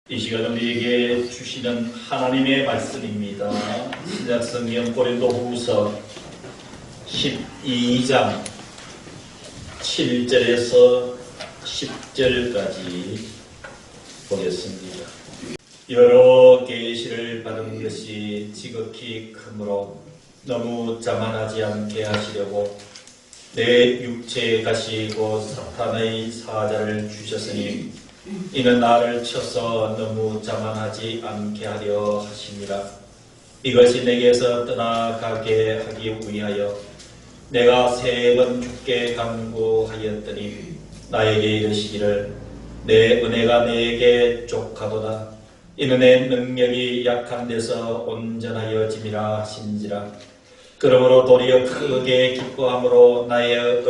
이 시간 우리에게 주시는 하나님의 말씀입니다. 신약성경 고린도후서 12장 7절에서 10절까지 보겠습니다. 여러 계시를 받은 것이 지극히 크므로 너무 자만하지 않게 하시려고 내 육체에 가시고 사탄의 사자를 주셨으니 이는 나를 쳐서 너무 자만하지 않게 하려 하심이라. 이것이 내게서 떠나가게 하기 위하여 내가 3번 죽게 간구하였더니 나에게 이르시기를 내 은혜가 내게 족하도다. 이는 내 능력이 약한 데서 온전하여짐이라 하신지라. 그러므로 도리어 크게 기뻐함으로 나의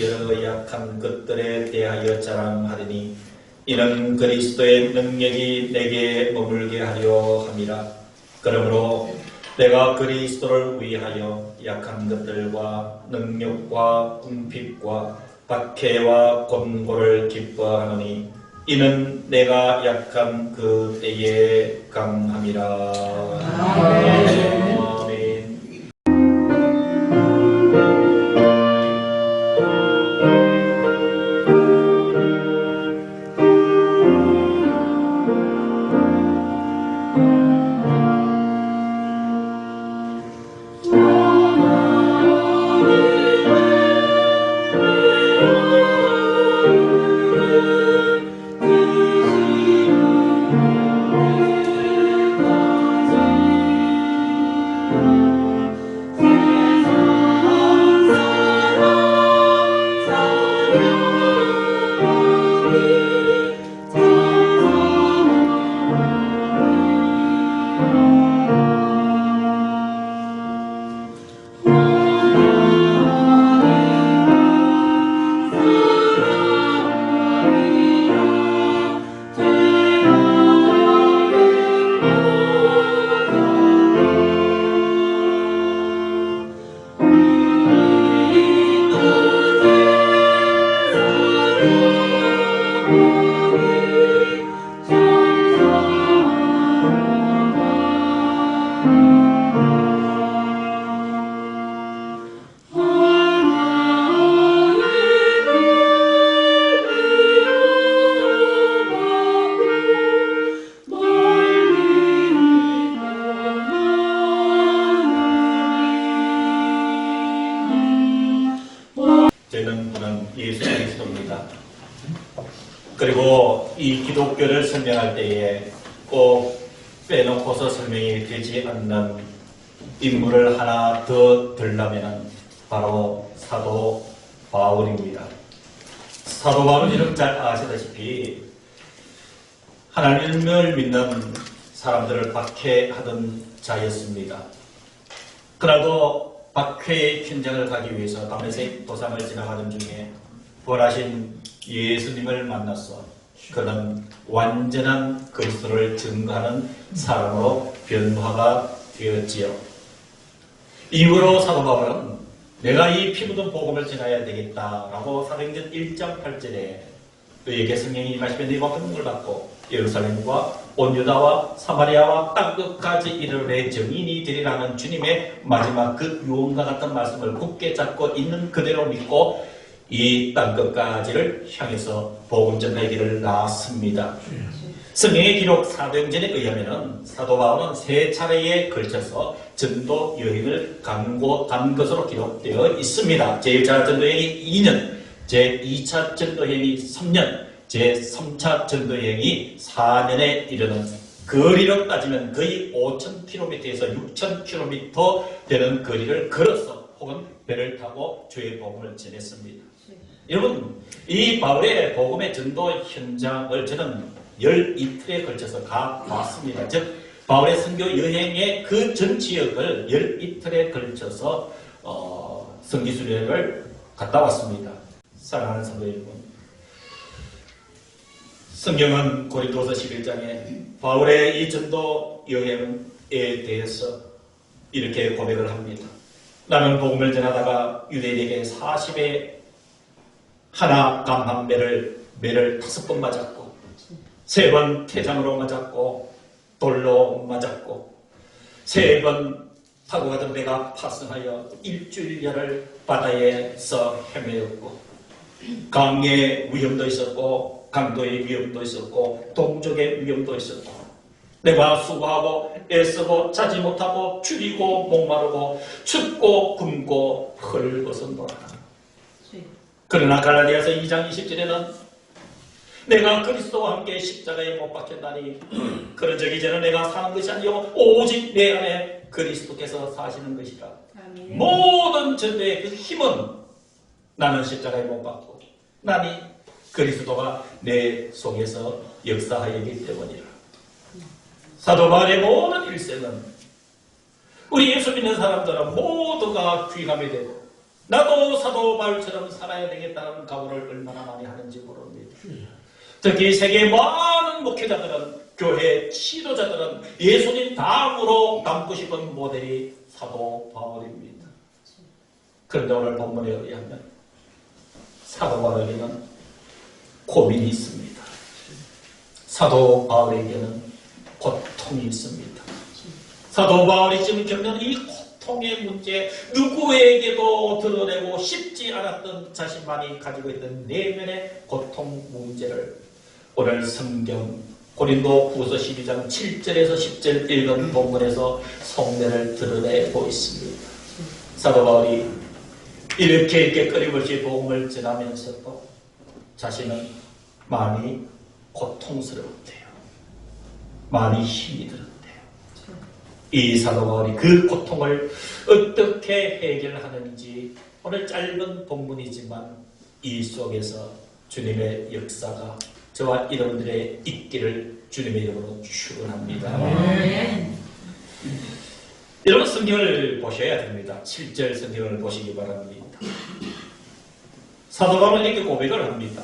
여러 약한 것들에 대하여 자랑하리니 이는 그리스도의 능력이 내게 머물게 하려 함이라. 그러므로 내가 그리스도를 위하여 약한 것들과 능력과 궁핍과 박해와 곤고를 기뻐하노니 이는 내가 약한 그 때에 강함이라. 아멘. 저는 예수 그리스도입니다. 그리고 이 기독교를 설명할 때에 꼭 빼놓고서 설명이 되지 않는 인물을 하나 더 들려면 바로 사도 바울입니다. 사도 바울은 여러분 잘 아시다시피 하나님을 믿는 사람들을 박해하던 자였습니다. 그러나도 박해의 현장을 가기 위해서 다메섹 도상을 지나가던 중에 부활하신 예수님을 만나서 그는 완전한 그리스도를 증거하는 사람으로 변화가 되었지요. 이후로 사도 바울은 내가 이 피 묻은 복음을 전해야 되겠다라고 사도행전 1장 8절에 그에게 성령이 임하시며 네가 권능을 받고 예루살렘과 온 유다와 사마리아와 땅끝까지 이르러 증인이 되리라는 주님의 마지막 그 유언과 같은 말씀을 굳게 잡고 있는 그대로 믿고 이 땅끝까지를 향해서 복음 전하기를 나왔습니다. 성경의 기록 사도행전에 의하면 사도 바울은 3차례에 걸쳐서 전도 여행을 간 것으로 기록되어 있습니다. 제1차 전도여행이 2년, 제2차 전도여행이 3년, 제3차 전도여행이 4년에 이르는 거리로 따지면 거의 5,000km에서 6,000km 되는 거리를 걸어서 혹은 배를 타고 주의 복음을 전했습니다. 여러분, 이 바울의 복음의 전도 현장을 저는 12틀에 걸쳐서 가봤습니다. 즉 바울의 선교 여행의 그 전 지역을 12틀에 걸쳐서 선기수련을 갔다 왔습니다. 사랑하는 성도 여러분, 성경은 고린도서 11장에 바울의 이 전도 여행에 대해서 이렇게 고백을 합니다. 나는 복음을 전하다가 유대인에게 40에 하나 감 한 매를 5번 맞았고 3번 태장으로 맞았고 돌로 맞았고 3번 타고 가던 배가 파손하여 일주일여를 바다에서 헤매었고 강의 위험도 있었고 강도의 위험도 있었고 동족의 위험도 있었고 내가 수고하고 애쓰고 자지 못하고 줄이고 목마르고 춥고 굶고 헐벗었노라. 그러나 갈라디아서 2장 20절에는 내가 그리스도와 함께 십자가에 못 박혔다니 그런 적 이제는 내가 사는 것이 아니요 오직 내 안에 그리스도께서 사시는 것이라. 아멘. 모든 전도의 그 힘은 나는 십자가에 못 박고 나니 그리스도가 내 속에서 역사하였기 때문이라. 사도 바울의 모든 일생은 우리 예수 믿는 사람들은 모두가 귀감이 되고 나도 사도 바울처럼 살아야 되겠다는 각오를 얼마나 많이 하는지 모릅니다. 특히 세계의 많은 목회자들은 교회 지도자들은 예수님 다음으로 닮고 싶은 모델이 사도 바울입니다. 그런데 오늘 본문에 의하면 사도 바울에게는 고민이 있습니다. 사도 바울에게는 고통이 있습니다. 사도 바울이 지금 겪는 이 고통의 문제, 누구에게도 드러내고 싶지 않았던 자신만이 가지고 있던 내면의 고통 문제를 오늘 성경 고린도 후서 12장 7절에서 10절 읽은 본문에서 속내를 드러내고 있습니다. 사도 바울이 이렇게 끊임없이 복음을 전하면서도 자신은 많이 고통스러웠대요. 많이 힘이 들었대요. 이 사도 바울이 그 고통을 어떻게 해결하는지 오늘 짧은 본문이지만 이 속에서 주님의 역사가 저와 여러분들의 있기를 주님의 이름으로 축원합니다. 여러분 성경을 보셔야 됩니다. 7절 성경을 보시기 바랍니다. 사도 바울은 이렇게 고백을 합니다.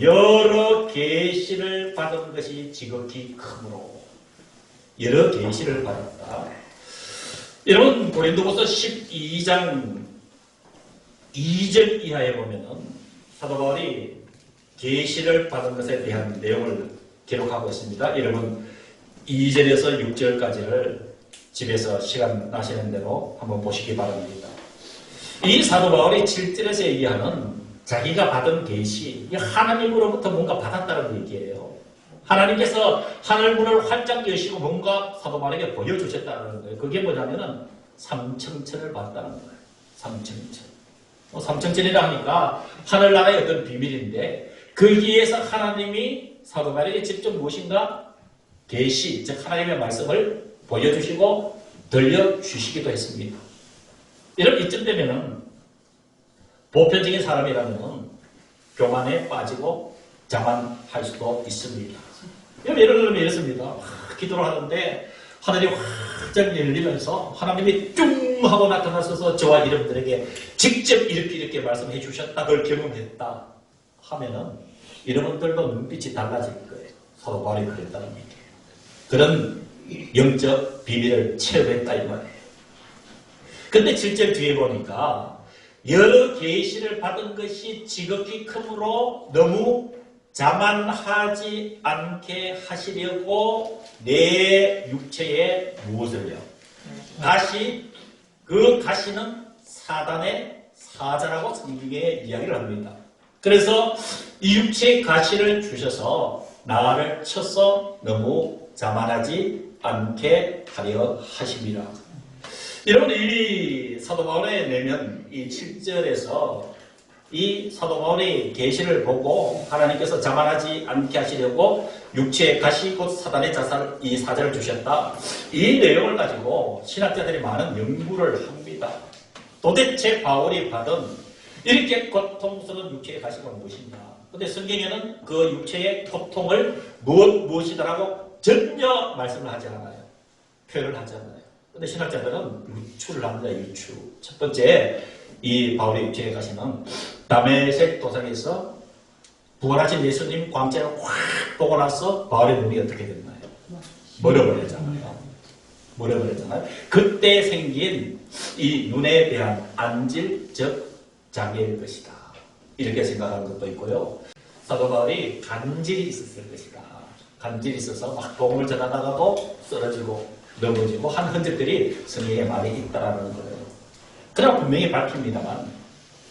여러 계시를 받은 것이 지극히 크므로 여러 계시를 받았다. 여러분 고린도후서 12장 2절 이하에 보면은 사도 바울이 계시를 받은 것에 대한 내용을 기록하고 있습니다. 여러분 2절에서 6절까지를 집에서 시간 나시는 대로 한번 보시기 바랍니다. 이 사도 바울이 7절에서 얘기하는 자기가 받은 계시, 하나님으로부터 뭔가 받았다는 얘기예요. 하나님께서 하늘 문을 활짝 여시고 뭔가 사도 바울에게 보여주셨다는 거예요. 그게 뭐냐면은 삼청천을 받았다는 거예요. 삼청천. 삼청천이라 하니까 하늘나라의 어떤 비밀인데 거기에서 하나님이 사도 바울에게 직접 무엇인가 계시, 즉 하나님의 말씀을 보여주시고 들려주시기도 했습니다. 이런 이쯤 되면은 보편적인 사람이라면 교만에 빠지고 자만할 수도 있습니다. 예를 들면 이렇습니다. 기도를 하는데 하늘이 활짝 열리면서 하나님이 뚱 하고 나타나셔서 저와 여러분들에게 직접 이렇게 말씀해 주셨다, 그걸 경험했다 하면은 여러분들도 눈빛이 달라질 거예요. 사도 바울이 그랬다는 얘기예요. 그런 영적 비밀을 체험했다 이 말이에요. 근데 7절 뒤에 보니까 여러 계시를 받은 것이 지극히 크므로 너무 자만하지 않게 하시려고 내 육체에 무엇을요? 가시, 그 가시는 사단의 사자라고 성경에 이야기를 합니다. 그래서 이 육체의 가시를 주셔서 나를 쳐서 너무 자만하지 않게 하려 하심이라. 여러분 이 사도 바울의 내면 이 7절에서 이 사도 바울이 계시를 보고 하나님께서 자만하지 않게 하시려고 육체의 가시 곧 사단의 자살 이 사자를 주셨다. 이 내용을 가지고 신학자들이 많은 연구를 합니다. 도대체 바울이 받은 이렇게 고통스러운 육체의 가시가 무엇이냐. 근데 성경에는 그 육체의 고통을 무엇이더라고 전혀 말씀을 하지 않아요. 표현을 하지 않아요. 근데 신학자들은 유추를 합니다. 유추. 첫 번째, 이 바울의 육체의 가시는 다메섹 도상에서 부활하신 예수님 광채를 확 보고 나서 바울의 눈이 어떻게 됐나요? 멀어버렸잖아요. 멀어버렸잖아요. 그때 생긴 이 눈에 대한 안질적 장애일 것이다. 이렇게 생각하는 것도 있고요. 사도 바울이 간질이 있었을 것이다. 간질이 있어서 막 복음을 전하다가도 쓰러지고 넘어지고 한 흔적들이 성경에 많이 있다라는 거예요. 그러나 분명히 밝힙니다만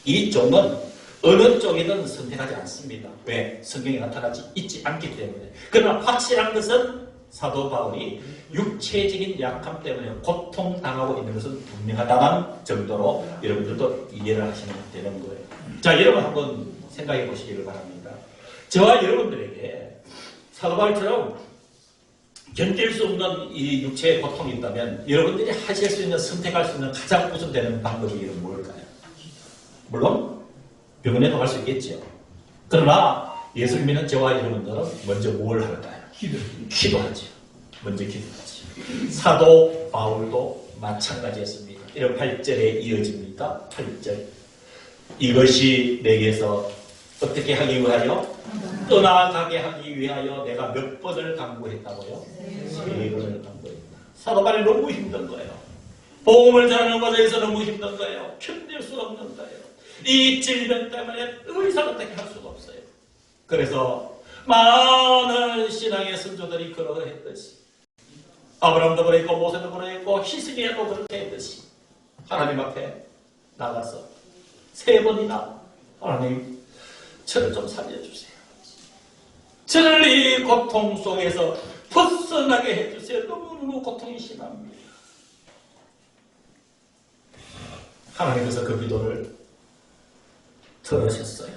이 종은 어느 쪽이든 선택하지 않습니다. 왜? 성경에 나타나지 있지 않기 때문에. 그러나 확실한 것은 사도 바울이 육체적인 약함 때문에 고통당하고 있는 것은 분명하다는 정도로 여러분들도 이해를 하시면 되는 거예요. 자, 여러분 한번 생각해 보시기를 바랍니다. 저와 여러분들에게 사도 바울처럼 견딜 수 없는 이 육체의 고통이 있다면 여러분들이 하실 수 있는, 선택할 수 있는 가장 우선되는 방법이 뭘까요? 물론 병원에도 갈 수 있겠죠. 그러나 예수를 믿는 저와 여러분들은 먼저 뭘 할까요? 기도하죠. 먼저 기도하죠. 사도 바울도 마찬가지였습니다. 이런 8절에 이어집니다. 8절. 이것이 내게서 어떻게 하기 위하여? 떠나가게 하기 위하여 내가 몇 번을 강구했다고요? 3번을 강구했다. 사도 바울이 너무 힘든 거예요. 복음을 전하는 과정에서 너무 힘든 거예요. 견딜 수 없는 거예요. 이 질병 때문에 의사가 어떻게 할 수가 없어요. 그래서 많은 신앙의 선조들이 그러했듯이 아브라함도 그랬고 모세도 그랬고 히스기야도 그렇게 했듯이 하나님 앞에 나가서 3번이나 하나님 저를 좀 살려주세요. 저를 이 고통 속에서 벗어나게 해주세요. 너무너무 고통이 심합니다. 하나님께서 그 기도를 들으셨어요.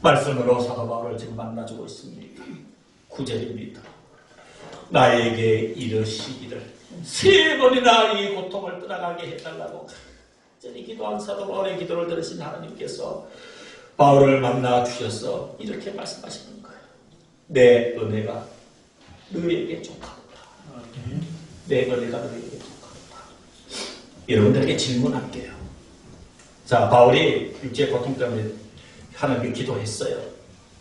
말씀으로 사도 바울을 지금 만나주고 있습니다. 9절입니다. 나에게 이르시기를 3번이나 이 고통을 떠나가게 해달라고 간절히 기도한 사도 바울의 기도를 들으신 하나님께서 바울을 만나 주셔서 이렇게 말씀하시는 거예요. 내 은혜가 너에게 족하도다. 내 은혜가 너에게 족하도다. 여러분들에게 질문할게요. 자, 바울이 육체의 고통 때문에 하나님께 기도했어요.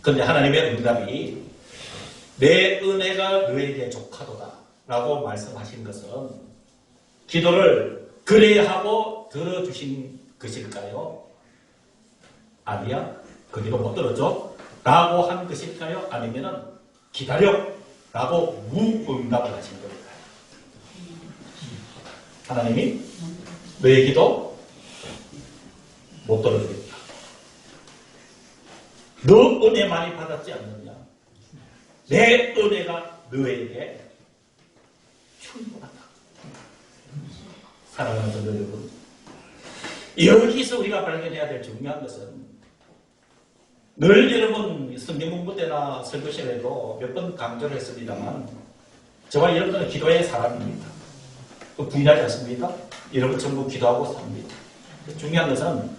그런데 하나님의 응답이 내 은혜가 너에게 족하도다 라고 말씀하신 것은 기도를 그래하고 들어주신 것일까요? 아니야. 그 기도 못 들었죠? 라고 한 것일까요? 아니면은 기다려 라고 무응답을 하신 걸까요? 하나님이 너의 기도 못 들어주겠다. 너 은혜 많이 받았지 않느냐? 내 은혜가 너에게 충분하다. 사랑하는 성도 여러분, 여기서 우리가 발견해야 될 중요한 것은 늘 여러분 성경 공부 때나 설교 시간에도 몇 번 강조를 했습니다만 저와 여러분들은 기도의 사람입니다. 부인하지 않습니까? 여러분 전부 기도하고 삽니다. 중요한 것은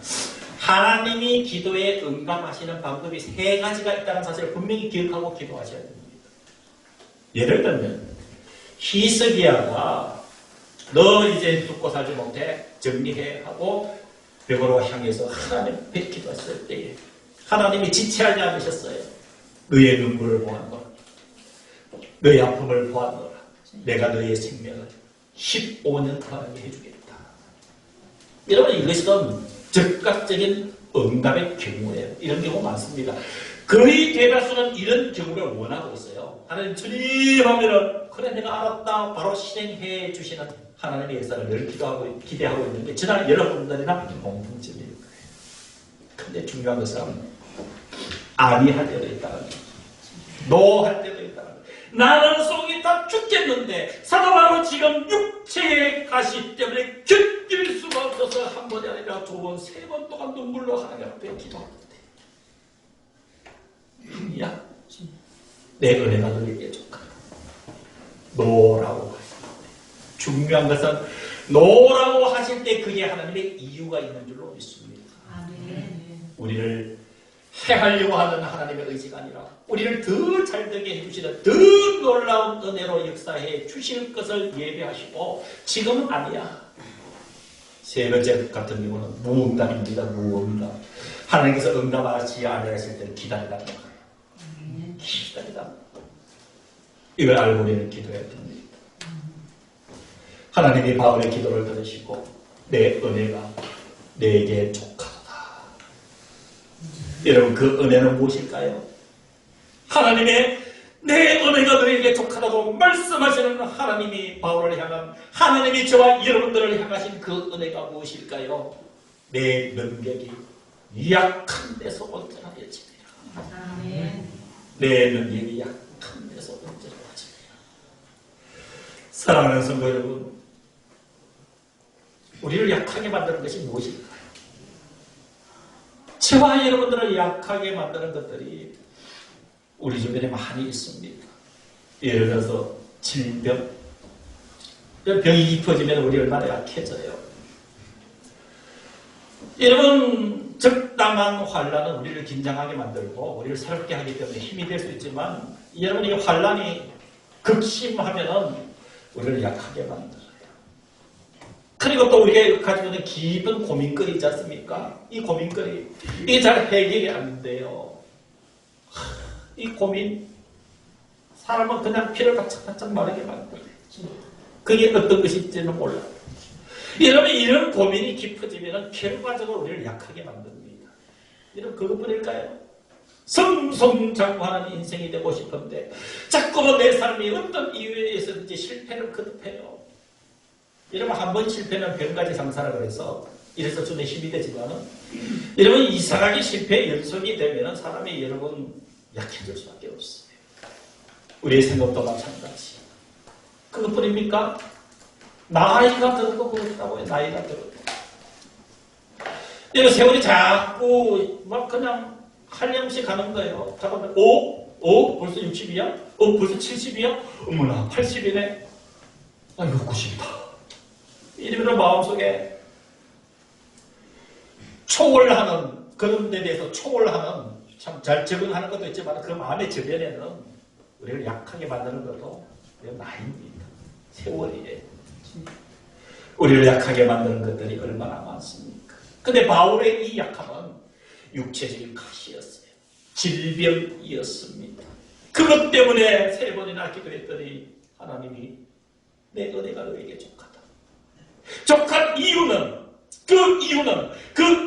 하나님이 기도에 응답하시는 방법이 3가지가 있다는 사실을 분명히 기억하고 기도하셔야 됩니다. 예를 들면 히스기야가 너 이제 죽고 살지 못해 정리해 하고 벽으로 향해서 하나님 앞에 기도했을 때에 하나님이 지체하지 않으셨어요. 너의 눈물을 보았노라. 너의 아픔을 보았노라. 내가 너의 생명을 15년 더하게 해주겠다. 여러분 이것은 즉각적인 응답의 경우예요. 이런 경우 많습니다. 거의 대다수는 이런 경우를 원하고 있어요. 하나님 주님 하면은 그래 내가 알았다 바로 실행해 주시는 하나님의 역사를 늘 기대하고 있는데 저는 여러분들이나 공통점일 거예요. 근데 중요한 것은 아니할 때도 있다는 거예요. 노할 때도 있다는 거예요. 나는 속이 다 죽겠는데 사도 바울은 지금 육체의 가시 때문에 견딜 수가 없어서 한 번이 아니라 2번, 3번 동안 눈물로 하나님 앞에 기도하는데 아니야. 내 은혜가 너에게 족하다. 노라고 하실 때 중요한 것은 노라고 하실 때 그게 하나님의 이유가 있는 줄로 믿습니다. 우리를 해하려고 하는 하나님의 의지가 아니라 우리를 더 잘되게 해주시는 더 놀라운 은혜로 역사해 주실 것을 예배하시고 지금은 아니야. 3번째 같은 경우는 무응답입니다. 무응답. 하나님께서 응답하지 아니하실 때는 기다리라는 거예요. 기다리라. 이걸 알고 우리는 기도해야 됩니다. 하나님이 바울의 기도를 들으시고 내 은혜가 내게 족하도다. 여러분 그 은혜는 무엇일까요? 하나님의 내 은혜가 너에게 족하다고 말씀하시는 하나님이 바울을 향한, 하나님이 저와 여러분들을 향하신 그 은혜가 무엇일까요? 내 능력이 약한 데서 온전하여지리라. 내 능력이 약한 데서 온전하여지리라. 사랑하는 성도 여러분, 우리를 약하게 만드는 것이 무엇일까요? 저와 여러분들을 약하게 만드는 것들이 우리 주변에 많이 있습니다. 예를 들어서 질병, 병이 깊어지면 우리 얼마나 약해져요. 여러분, 적당한 환란은 우리를 긴장하게 만들고 우리를 새롭게 하기 때문에 힘이 될 수 있지만, 여러분이 환란이 극심하면 우리를 약하게 만들어요. 그리고 또 우리가 가지고 있는 깊은 고민거리 있지 않습니까? 이 고민거리, 이게 잘 해결이 안 돼요. 이 고민, 사람은 그냥 피를 바짝바짝 마르게 만들어요. 그게 어떤 것인지는 몰라요. 여러분, 이런 고민이 깊어지면 결과적으로 우리를 약하게 만듭니다. 여러분, 그것뿐일까요? 성성장구하는 인생이 되고 싶은데 자꾸만 내 삶이 어떤 이유에 있었는지 실패를 거듭해요. 여러분, 한 번 실패는 병까지 상사라고 해서 이래서 주는 힘이 되지만은, 여러분, 이상하게 실패의 연속이 되면은 사람이 여러분 약해질 수밖에 없어요. 우리의 생각도 마찬가지. 그것뿐입니까? 나이가 들어도 그렇다고요. 나이가 들어도. 여러분, 세월이 자꾸 막 그냥 한량씩 가는 거예요. 잠깐만, 벌써 60이야? 벌써 70이야? 어머나, 80이네? 아이고, 90이다. 이러면 마음속에 초월하는, 그런 데 대해서 초월하는, 참 잘 적응하는 것도 있지만 그 마음의 저변에는 우리를 약하게 만드는 것도 나이입니다. 세월이에요. 우리를 약하게 만드는 것들이 얼마나 많습니까? 근데 바울의 이 약함은 육체적인 가시였어요. 질병이었습니다. 그것 때문에 3번이나 기도했더니 하나님이 내 은혜가 너에게 족하다. 족한 이유는, 그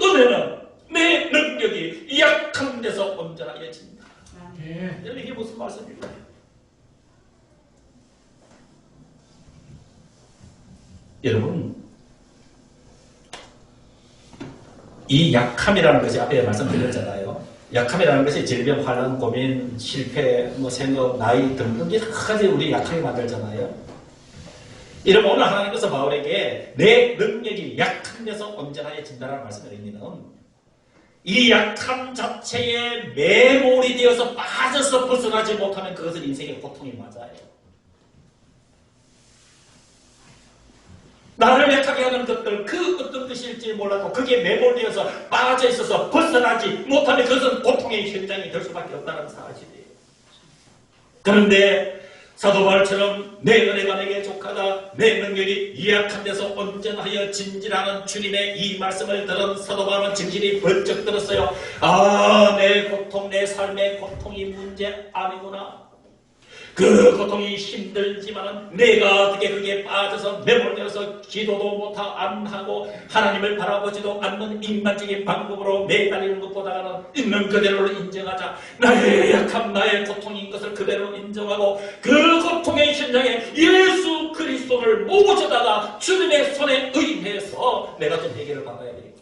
은혜는 내 능력이 약한 데서 온전하여진다. 여러분, 이게 무슨 말씀일까요? 여러분, 이 약함이라는 것이 앞에 말씀드렸잖아요. 약함이라는 것이 질병, 환난, 고민, 실패, 생업, 나이 등등 여러 가지 우리 약하게 만들잖아요. 이러면 오늘 하나님께서 바울에게 내 능력이 약한 데서 온전하여진다는 말씀을 의미는, 이 약함 자체에 매몰이 되어서 빠져서 벗어나지 못하면 그것은 인생의 고통이 맞아요. 나를 약하게 하는 것들, 그 어떤 것일지 몰라도 그게 매몰되어서 빠져 있어서 벗어나지 못하면 그것은 고통의 현장이 될 수밖에 없다는 사실이에요. 그런데 사도 바울처럼 내 은혜가 내게 족하다, 내 능력이 약한 데서 온전하여 진지라는 주님의 이 말씀을 들은 사도 바울은 정신이 번쩍 들었어요. 아, 내 고통, 내 삶의 고통이 문제 아니구나. 그 고통이 힘들지만 내가 어떻게 그게 빠져서 매몰되어서 기도도 안 하고 하나님을 바라보지도 않는 인간적인 방법으로 매달리는 것보다는 있는 그대로를 인정하자. 나의 약함, 나의 고통인 것을 그대로 인정하고 그 고통의 현장에 예수 그리스도를 모셔다가 주님의 손에 의해서 내가 좀 해결을 받아야 되겠다.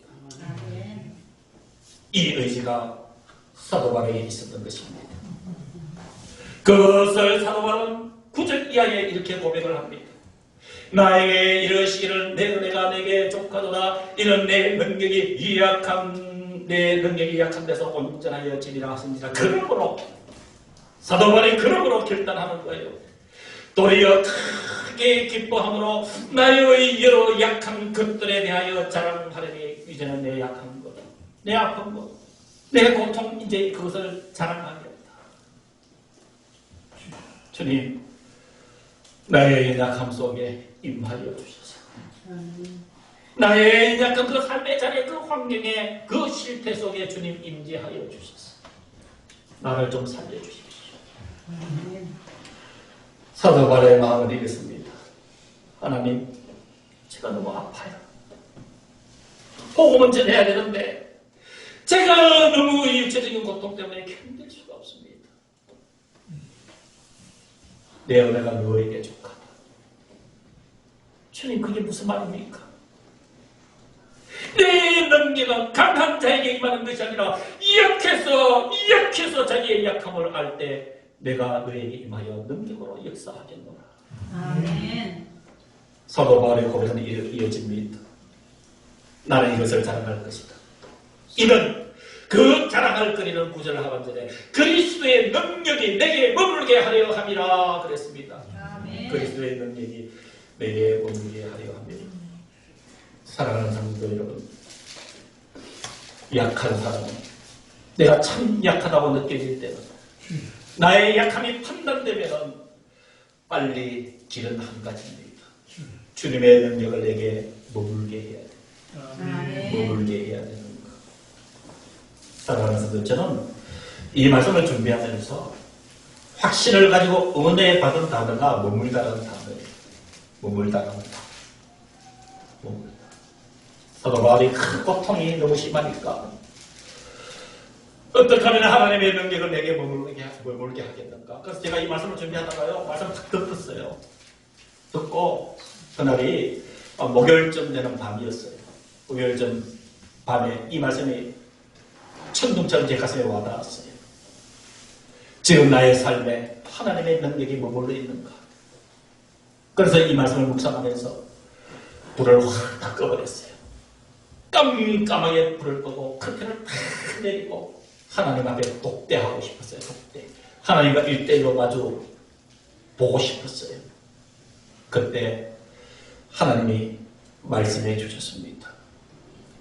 이 의지가 사도 바울에게 있었던 것입니다. 그것을 사도 바울은 9절 이하에 이렇게 고백을 합니다. 나에게 이르시기를 내 은혜가 내게 족하도다. 이는 내 능력이 약한 데서 온전하여지리라 하십니다. 그러므로 사도 바울이 그러므로 결단하는 거예요. 도리어 크게 기뻐함으로 나의 여러 약한 것들에 대하여 자랑하려니 이제는 내 약한 것, 내 아픈 것, 내 고통, 이제 그것을 자랑하겠다. 주님, 나의 약함 속에 임하여 주셔서 나의 약한 그 삶의 자리에, 그 환경에, 그 실패 속에 주님 임재하여 주셔서 나를 좀 살려주십시오. 사도 바울의 마음을 이겼습니다. 하나님, 제가 너무 아파요. 복음은 전해야 되는데 제가 너무 육체적인 고통 때문에 견딜 수가 없습니다. 내 은혜가 너에게 족하다. 주님, 그게 무슨 말입니까? 내 능력은 강한 자에게 임하는 것이 아니라 약해서 자기의 약함을 알 때 내가 너에게 임하여 능력으로 역사하겠노라. 아멘. 사도 바울의 고백은 이어집니다. 나는 이것을 자랑할 것이다. 이는 그 자랑할 거리는 9절 하반절에 그리스도의 능력이 내게 머물게 하려 함이라 그랬습니다. 아멘. 그리스도의 능력이 내게 머물게 하려 합니다. 사랑하는 성도 여러분, 약한 사람은 내가 참 약하다고 느껴질 때는 나의 약함이 판단되면 빨리 길은 한 가지입니다. 주님의 능력을 내게 머물게 해야 돼. 머물게 해야 되는 것. 사랑하는 성도, 저는 이 말씀을 준비하면서 확신을 가지고 은혜 받은 단어가 머물다라는 단어예요. 머물다라는 단어. 사도 바울이 큰 고통이 너무 심하니까 어떻게 하면 하나님의 능력을 내게 머물게 하겠는가. 그래서 제가 이 말씀을 준비하다가요, 말씀 딱 듣었어요. 듣고 그날이 목요일쯤 되는 밤이었어요. 목요일쯤 밤에 이 말씀이 천둥처럼 제 가슴에 와닿았어요. 지금 나의 삶에 하나님의 능력이 머물러 있는가. 그래서 이 말씀을 묵상하면서 불을 확 다 꺼버렸어요. 깜깜하게 불을 끄고 커튼을 탁 내리고 하나님 앞에 독대하고 싶었어요. 독대. 하나님과 1대1로 마주 보고 싶었어요. 그때 하나님이 말씀해 주셨습니다.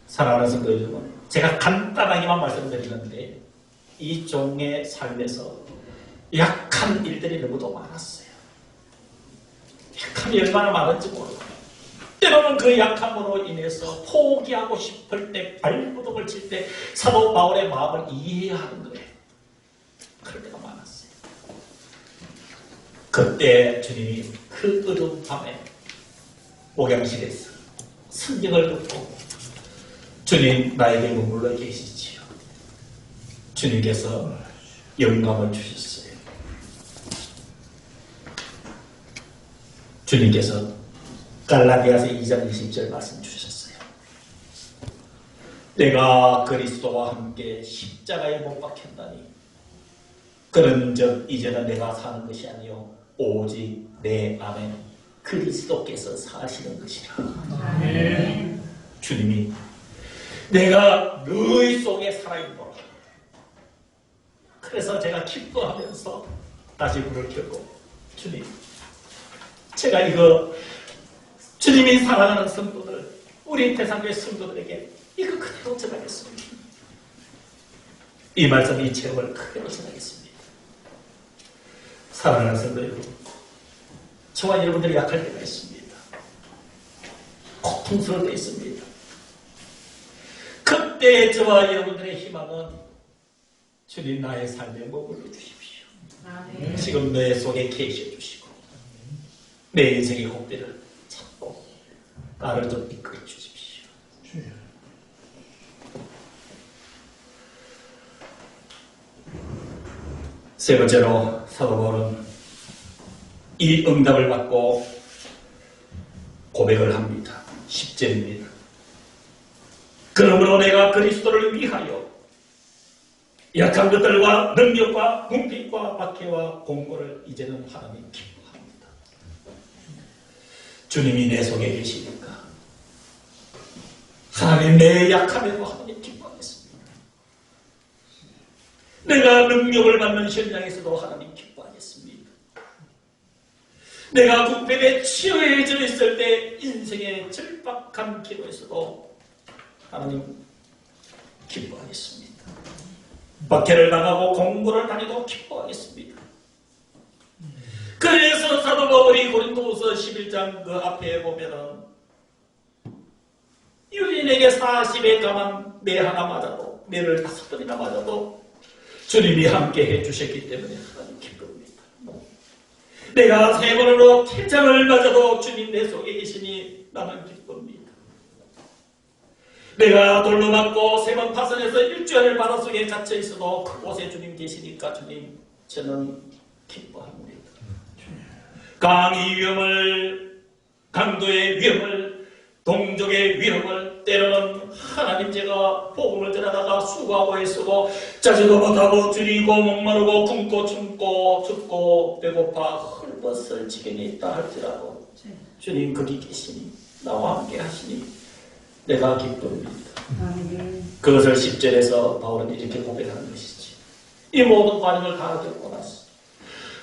사랑하는 성도 여러분, 제가 간단하게만 말씀드리는데 이 종의 삶에서 약한 일들이 너무도 많았어요. 약함이 얼마나 많은지 모르고 때로는 그 약함으로 인해서 포기하고 싶을 때, 발부둥을 칠 때 사도 바울의 마음을 이해해야 하는 거예요. 그럴 때가 많았어요. 그때 주님이 그 어두운 밤에 목양실에서 성경을 듣고 주님, 나에게 머물러 계시지요. 주님께서 영감을 주셨어요. 주님께서 갈라디아서 2장 20절 말씀 주셨어요. 내가 그리스도와 함께 십자가에 못 박혔나니 그런즉 이제는 내가 사는 것이 아니요 오직 내 안에 그리스도께서 사시는 것이라. 아멘. 주님이 내가 너희 속에 살아있노라. 그래서 제가 기뻐하면서 다시 불을 켜고 주님, 제가 이거 주님이 사랑하는 성도들, 우리 대상교회 성도들에게 이거 그대로 전하겠습니다. 이 말씀, 이 체험을 그대로 전하겠습니다. 사랑하는 성도 여러분, 저와 여러분들이 약할 때가 있습니다. 고통스러울 때 있습니다. 그때 저와 여러분들의 희망은 주님, 나의 삶에 머물러 주십시오. 아멘. 지금 내 속에 계셔 주시고 내 인생의 곡대를 찾고 나를 좀 이끌어 주십시오. 세 번째로 사도 바울은 이 응답을 받고 고백을 합니다. 10절입니다. 그러므로 내가 그리스도를 위하여 약한 것들과 능력과 궁핍과 박해와 공고를 이제는 하나님 기뻐합니다. 주님이 내 속에 계시니까 하나님, 내 약함에도 하나님 기뻐하겠습니다. 내가 능력을 받는 현장에서도 하나님 기뻐하겠습니다. 내가 궁핍에 치유해져 있을 때 인생의 절박한 기로에서도 하나님 기뻐하겠습니다. 박해를 당하고 공고를 당해도 기뻐하겠습니다. 그래서 사도 바울이 고린도후서 11장 그 앞에 보면은 유인에게 40에 감한 매 하나 맞아도, 매를 5번이나 맞아도 주님이 함께 해주셨기 때문에 하나님 기쁩니다. 내가 3번으로 태장을 맞아도 주님 내 속에 계시니 나는 기쁩니다. 내가 돌로 맞고 3번 파선에서 1주일을 바닷속에 갇혀 있어도 그곳에 주님 계시니까 주님, 저는 기뻐합니다. 강의 위험을, 강도의 위험을, 동족의 위험을, 때로는 하나님 제가 복음을 전하다가 수고하고 애쓰고 자지도 못하고 줄이고 목마르고 굶고 춤고 춥고 배고파 헐벗을 지경에 있다 할지라도 주님 거기 계시니 나와 함께 하시니 내가 기쁩니다. 그것을 10절에서 바울은 이렇게 고백하는 것이지. 이 모든 과정을 다 겪고 났어.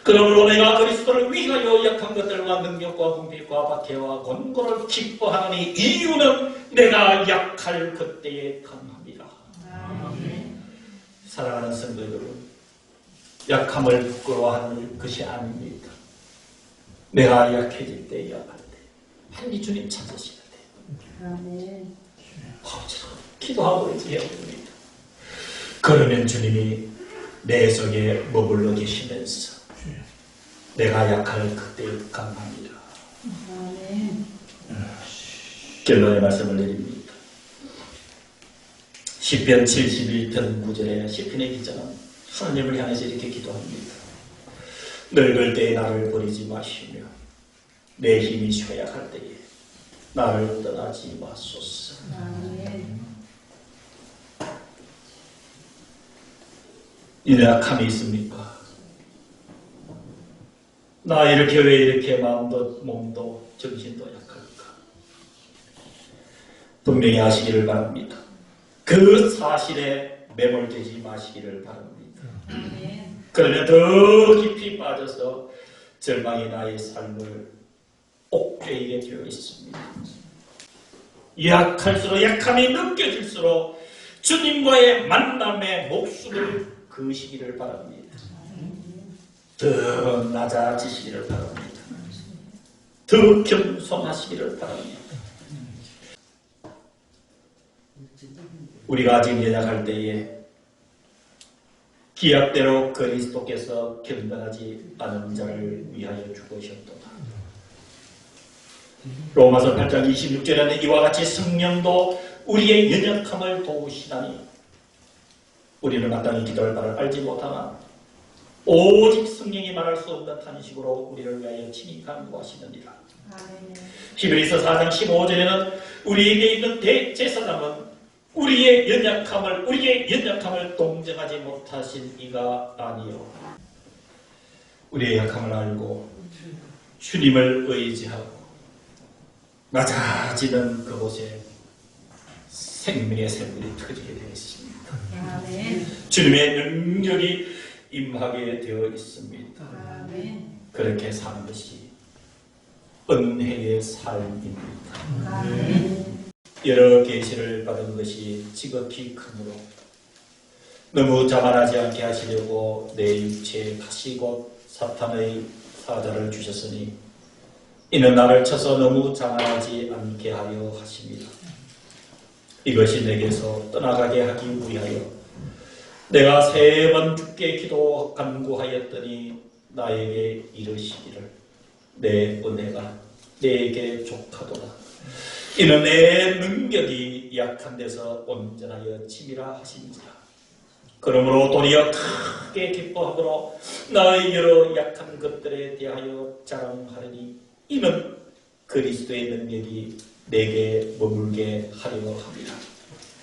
그러므로 내가 그리스도를 위하여 약한 것들과 능력과 궁핍과 박해와 권고를 기뻐하니 이유는 내가 약할 그때에 강함이라. 사랑하는 성도 여러분, 약함을 부끄러워하는 것이 아닙니다. 내가 약해질 때, 약할 때 하나님 주님 찾으셔야 돼요. 바울처럼 기도하고 있어야 됩니다. 그러면 주님이 내 속에 머물러 계시면서 내가 약할 그때 강합니다. 결론의 말씀을 드립니다. 시편 71편 9절에 시편의 기자는 하나님을 향해서 이렇게 기도합니다. 늙을 때에 나를 버리지 마시며 내 힘이 쇠약할 때에 나를 떠나지 마소서. 이 약함이 있습니까? 나 이렇게 왜 이렇게 마음도 몸도 정신도 약할까? 분명히 아시기를 바랍니다. 그 사실에 매몰되지 마시기를 바랍니다. 그러면 더 깊이 빠져서 절망이 나의 삶을 옥죄이게 되어 있습니다. 약할수록 약함이 느껴질수록 주님과의 만남에 목숨을 거시기를 바랍니다. 더 낮아지시기를 바랍니다. 더 겸손하시기를 바랍니다. 우리가 아직 연약할 때에 기약대로 그리스도께서 경건하지 않은 자를 위하여 죽으셨도다. 로마서 8장 26절에는 이와 같이 성령도 우리의 연약함을 도우시다니 우리는 마땅히 기도할 바를 알지 못하나 오직 성령이 말할 수 없는 탄식으로 우리를 위하여 친히 간구하시느니라. 히브리서 4장 15절에는 우리에게 있는 대제사장은 우리의 연약함을 동정하지 못하신 이가 아니요 우리의 약함을 알고 주님을 의지하고 낮아지는 그곳에 생명의 샘물이 터지게 되어 있습니다. 주님의 능력이 임하게 되어 있습니다. 그렇게 사는 것이 은혜의 삶입니다. 여러 계시를 받은 것이 지극히 크므로 너무 자만하지 않게 하시려고 내 육체에 가시고 사탄의 사자를 주셨으니 이는 나를 쳐서 너무 자만하지 않게 하려 하십니다. 이것이 내게서 떠나가게 하기 위하여 내가 3번 주께 기도 간구하였더니 나에게 이르시기를 내 은혜가 내게 족하도다. 이는 내 능력이 약한 데서 온전하여 침이라 하신지라. 그러므로 도리어 크게 기뻐하므로 나의 여러 약한 것들에 대하여 자랑하리니 이는 그리스도의 능력이 내게 머물게 하려 합니다.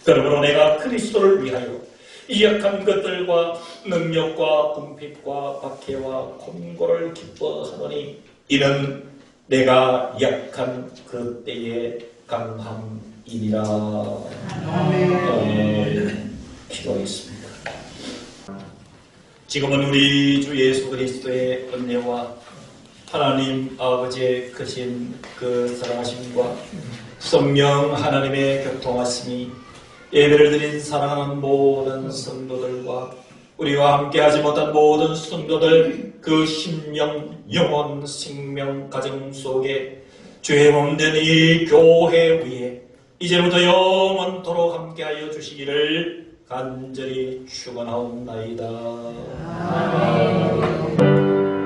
그러므로 내가 그리스도를 위하여 이 약한 것들과 능력과 궁핍과 박해와 곤고를 기뻐하노니 이는 내가 약한 그때의 강함이니라. 기도하겠습니다. 지금은 우리 주 예수 그리스도의 은혜와 하나님 아버지의 크신 그 사랑하심과 성령 하나님의 교통하심이 예배를 드린 사랑하는 모든 성도들과 우리와 함께하지 못한 모든 성도들 그 심령, 영혼, 생명, 가정 속에 주의 몸된 이 교회 위에 이제부터 영원토록 함께하여 주시기를 간절히 축원하옵나이다. 아멘.